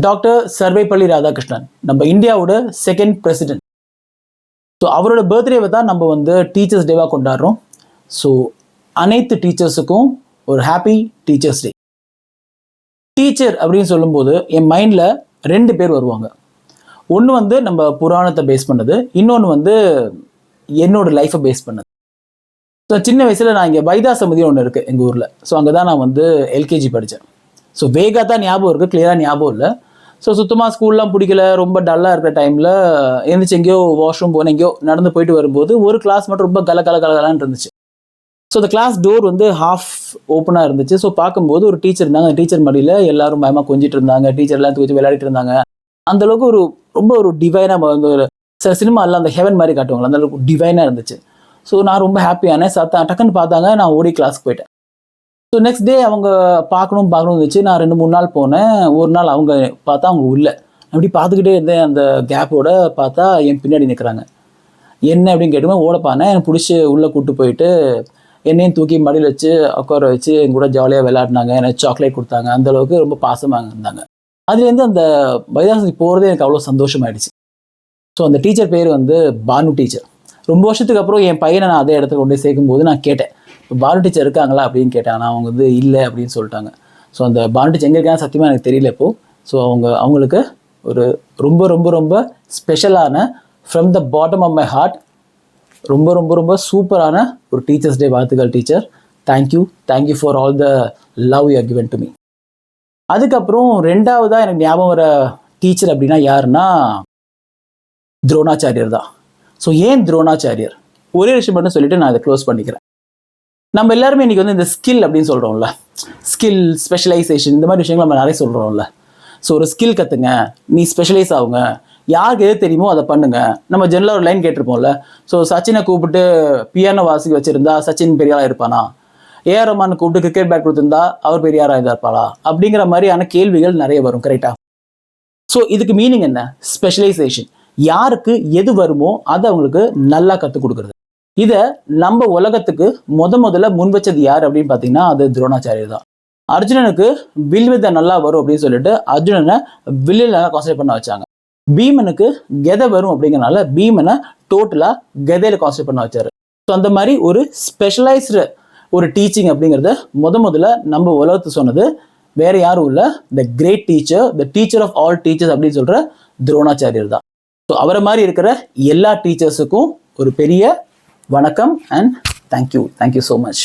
Doctor சர்வேப்பள்ளி Radhakrishnan, நம்ம இந்தியாவோட second president. So அவரோட பர்த்டேவை தான் நம்ம வந்து டீச்சர்ஸ் டேவாக கொண்டாடுறோம். ஸோ அனைத்து டீச்சர்ஸுக்கும் ஒரு ஹாப்பி டீச்சர்ஸ் டே. டீச்சர் அப்படின்னு சொல்லும்போது என் மைண்டில் 2 பேர் வருவாங்க. ஒன்று வந்து நம்ம புராணத்தை பேஸ் பண்ணது, இன்னொன்று வந்து என்னோட லைஃப்பை பேஸ் பண்ணது. ஸோ சின்ன வயசில் நான் இங்கே வைதா சமிதி ஒன்று இருக்குது எங்கள் ஊரில். ஸோ அங்கே தான் நான் வந்து எல்கேஜி படித்தேன். ஸோ வேகா தான் ஞாபகம் இருக்குது, கிளியராக ஞாபகம் இல்லை. ஸோ சுத்தமாக ஸ்கூல்லாம் பிடிக்கல, ரொம்ப டல்லாக இருக்கிற டைமில் எழுந்திரிச்சு எங்கேயோ வாஷ்ரூம் போனேன், எங்கேயோ நடந்து போயிட்டு வரும்போது ஒரு கிளாஸ் மட்டும் ரொம்ப கலகலான்னு இருந்துச்சு. ஸோ அந்த கிளாஸ் டோர் வந்து ஹாஃப் ஓப்பனாக இருந்துச்சு. ஸோ பார்க்கும்போது ஒரு டீச்சர் இருந்தாங்க. அந்த டீச்சர் மடியில் எல்லாரும் பயமாக கொஞ்சிட்டு இருந்தாங்க, டீச்சர் எல்லாம் தூக்கி விளையாடிட்டு இருந்தாங்க. அந்தளவுக்கு ரொம்ப ஒரு டிவைனாக வந்து சில சினிமாலாம் அந்த ஹெவன் மாதிரி காட்டுவாங்க, அந்தளவுக்கு டிவைனாக இருந்துச்சு. ஸோ நான் ரொம்ப ஹாப்பியானேன். டக்குன்னு பார்த்தாங்க, நான் ஓடி கிளாஸ்க்கு போயிட்டேன். ஸோ நெக்ஸ்ட் டே அவங்க பார்க்கணும் இருந்துச்சு. நான் 2-3 நாள் போனேன். ஒரு நாள் அவங்க பார்த்தா அவங்க இல்லை. அப்படி பார்த்துக்கிட்டே இருந்தேன். அந்த கேப்போட பார்த்தா என் பின்னாடி நிற்கிறாங்க. என்ன அப்படின்னு கேட்டுமே ஓடப்பானேன். என்னை பிடிச்சி உள்ளே கூப்பிட்டு போயிட்டு என்னையும் தூக்கி மடியில் வச்சு உட்கார வச்சு என் கூட ஜாலியாக விளையாடினாங்க. எனக்கு சாக்லேட் கொடுத்தாங்க. அந்தளவுக்கு ரொம்ப பாசமாக இருந்தாங்க. அதுலேருந்து அந்த வைதாசதி போகிறதே எனக்கு அவ்வளோ சந்தோஷமாயிடுச்சு. ஸோ அந்த டீச்சர் பேர் வந்து பானு டீச்சர். ரொம்ப வருஷத்துக்கு அப்புறம் என் பையனை நான் அதே இடத்துல கொண்டு போய் சேர்க்கும்போது நான் கேட்டேன், இப்போ பானு டீச்சர் இருக்காங்களா அப்படின்னு கேட்டேன். ஆனால் அவங்க வந்து இல்லை அப்படின்னு சொல்லிட்டாங்க. ஸோ அந்த பானு டீச்சர் எங்கே இருக்காங்க சத்தியமாக எனக்கு தெரியல இப்போது. ஸோ அவங்களுக்கு ஒரு ரொம்ப ரொம்ப ரொம்ப ஸ்பெஷலான from the bottom of my heart ரொம்ப ரொம்ப ரொம்ப சூப்பரான ஒரு டீச்சர்ஸ் டே வாழ்த்துக்கள் teacher. Thank you for all the love you are given to me. அதுக்கப்புறம் 2வதாக எனக்கு ஞாபகம் வர டீச்சர் அப்படின்னா யாருன்னா துரோணாச்சாரியர் தான். ஸோ ஏன் துரோணாச்சாரியர், ஒரே விஷயம் மட்டும் சொல்லிட்டு நான் இதை க்ளோஸ் பண்ணிக்கிறேன். நம்ம எல்லாருமே இன்றைக்கி வந்து இந்த ஸ்கில் அப்படின்னு சொல்கிறோம்ல, ஸ்கில் ஸ்பெஷலைசேஷன் இந்த மாதிரி விஷயங்கள் நம்ம நிறைய சொல்கிறோம்ல. ஸோ ஒரு ஸ்கில் கற்றுங்க, நீ ஸ்பெஷலைஸ் ஆகுங்க, யாருக்கு எது தெரியுமோ அதை பண்ணுங்க. நம்ம ஜெனரலாக ஒரு லைன் கேட்டிருப்போம்ல, ஸோ சச்சினை கூப்பிட்டு பியானோ வாசிக்க வச்சுருந்தா சச்சின் பெரியாராக இருப்பானா, ஏஆர் ரஹ்மான் கூப்பிட்டு கிரிக்கெட் பேட் கொடுத்துருந்தா அவர் பெரியாராக இருப்பாளா அப்படிங்கிற மாதிரியான கேள்விகள் நிறைய வரும். கரெக்டாக? ஸோ இதுக்கு மீனிங் என்ன? ஸ்பெஷலைசேஷன். யாருக்கு எது வருமோ அதை அவங்களுக்கு நல்லா கற்றுக் கொடுக்குறது. இதை நம்ம உலகத்துக்கு முதல்ல முன் வச்சது யார் அப்படின்னு பார்த்தீங்கன்னா அது துரோணாச்சாரியர் தான். அர்ஜுனனுக்கு வில் வித்தை நல்லா வரும் அப்படின்னு சொல்லிட்டு அர்ஜுனனை வில்லில் நல்லா கான்சன்ட்ரேட் பண்ண வச்சாங்க. பீமனுக்கு கெதை வரும் அப்படிங்கிறனால பீமனை டோட்டலாக கெதையில் கான்சன்ட்ரேட் பண்ண வச்சாரு. ஸோ அந்த மாதிரி ஒரு ஸ்பெஷலைஸ்டு ஒரு டீச்சிங் அப்படிங்கிறத முதல்ல நம்ம உலகத்துக்கு சொன்னது வேற யாரும் இல்லை, the great teacher, the teacher of all teachers அப்படின்னு சொல்கிற துரோணாச்சாரியர் தான். ஸோ அவரை மாதிரி இருக்கிற எல்லா டீச்சர்ஸுக்கும் ஒரு பெரிய வணக்கம் அண்ட் தேங்க்யூ ஸோ மச்.